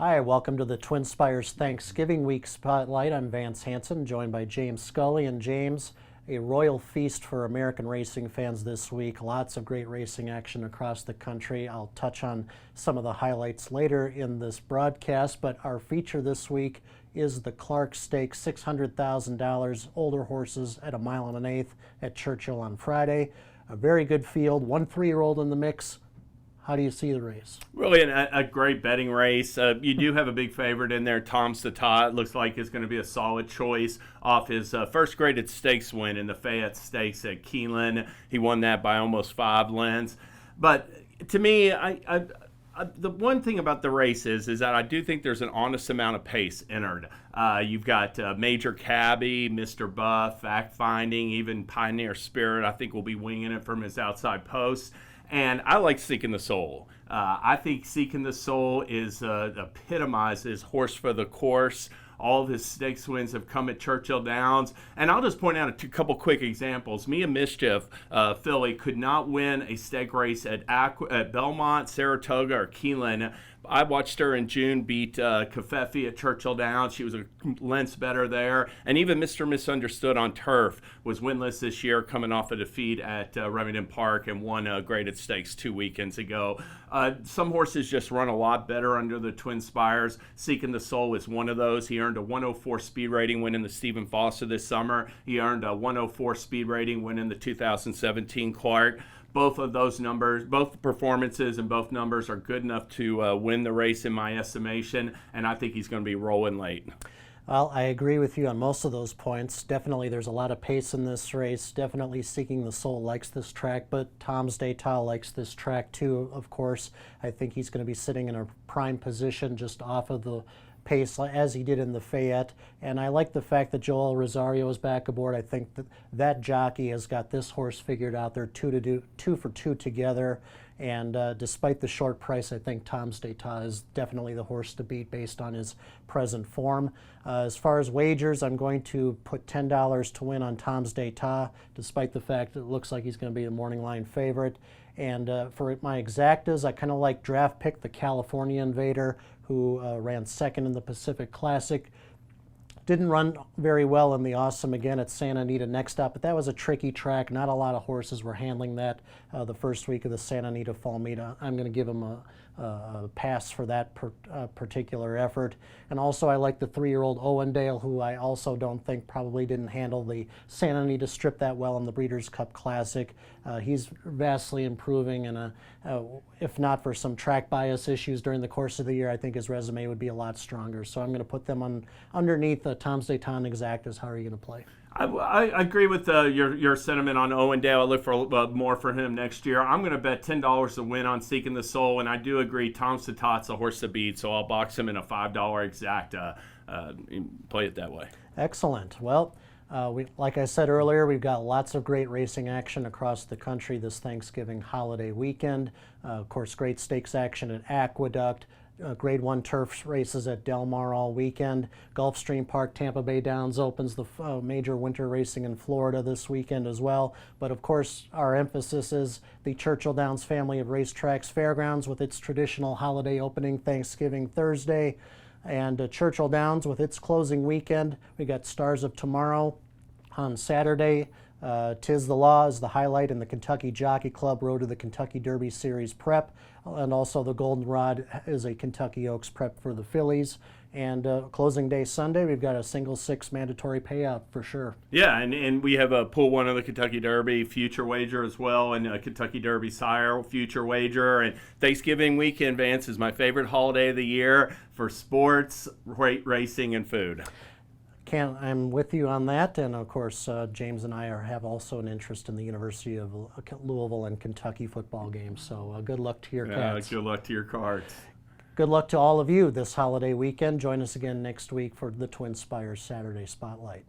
Hi, welcome to the Twin Spires Thanksgiving Week Spotlight. I'm Vance Hanson, joined by James Scully. And James, a royal feast for American racing fans this week. Lots of great racing action across the country. I'll touch on some of the highlights later in this broadcast, but our feature this week is the Clark Stakes, $600,000, older horses at 1 1/8 at Churchill on Friday. A very good field, 1 3-year-old in the mix. How do you see the race? Really a great betting race. You do have a big favorite in there, Tom's the Tot. Looks like it's going to be a solid choice off his first graded stakes win in the Fayette Stakes at Keeneland. He won that by almost 5 lengths. But to me, the one thing about the race is that I do think there's an honest amount of pace entered. You've got Major Cabby, Mr. Buff, Fact Finding, even Pioneer Spirit, I think will be winging it from his outside post. And I like Seeking the Soul. I think Seeking the Soul epitomizes horse for the course. All of his stakes wins have come at Churchill Downs. And I'll just point out a couple quick examples. Mia Mischief, filly, could not win a stake race at Belmont, Saratoga, or Keeneland. I watched her in June beat Covfefe at Churchill Downs. She was a length better there. And even Mr. Misunderstood on turf was winless this year, coming off a defeat at Remington Park and won graded stakes 2 weekends ago. Some horses just run a lot better under the Twin Spires. Seeking the Soul is one of those. He earned a 104 speed rating win in the Stephen Foster this summer. He earned a 104 speed rating win in the 2017 Clark. Both of those numbers, both performances and both numbers are good enough to win the race in my estimation, and I think he's going to be rolling late. Well, I agree with you on most of those points. Definitely there's a lot of pace in this race. Definitely Seeking the Soul likes this track, but Tom's d'Etat likes this track too, of course. I think he's going to be sitting in a prime position just off of the pace as he did in the Fayette, and I like the fact that Joel Rosario is back aboard. I think that jockey has got this horse figured out. They're 2 for 2 together, and despite the short price, I think Tom's d'Etat is definitely the horse to beat based on his present form. As far as wagers, I'm going to put $10 to win on Tom's d'Etat, despite the fact that it looks like he's going to be the morning line favorite. And for my exactas, I kind of like draft pick the California Invader, who ran second in the Pacific Classic. Didn't run very well in the Awesome again at Santa Anita next up, but that was a tricky track. Not a lot of horses were handling that the first week of the Santa Anita Fall Meet. I'm going to give him a pass for that particular effort. And also I like the 3-year-old Owendale, who I also don't think probably didn't handle the Santa Anita Strip that well in the Breeders' Cup Classic. He's vastly improving, and if not for some track bias issues during the course of the year, I think his resume would be a lot stronger. So I'm going to put them on underneath Tom's d'Etat exactas. How are you going to play? I agree with your sentiment on Owendale. I look for more for him next year. I'm going to bet $10 to win on Seeking the Soul, and I do agree Tom's d'Etat's a horse to beat, so I'll box him in a $5 exacta. Play it that way. Excellent. Well, like I said earlier, we've got lots of great racing action across the country this Thanksgiving holiday weekend. Of course, great stakes action at Aqueduct. Grade 1 turf races at Del Mar all weekend. Gulfstream Park, Tampa Bay Downs opens the major winter racing in Florida this weekend as well. But of course, our emphasis is the Churchill Downs family of racetracks fairgrounds with its traditional holiday opening Thanksgiving Thursday. And Churchill Downs with its closing weekend. We got Stars of Tomorrow on Saturday. Tis the Law is the highlight in the Kentucky Jockey Club Road to the Kentucky Derby Series prep, and also the Goldenrod is a Kentucky Oaks prep for the fillies. And closing day Sunday, we've got a single 6 mandatory payout for sure. Yeah, and we have a pool 1 of the Kentucky Derby future wager as well, and a Kentucky Derby Sire future wager. And Thanksgiving weekend, Vance, is my favorite holiday of the year for sports, racing, and food. I'm with you on that, and of course James and I have also an interest in the University of Louisville and Kentucky football games, so good luck to your Cats. Good luck to your Cards. Good luck to all of you this holiday weekend. Join us again next week for the Twin Spires Saturday Spotlight.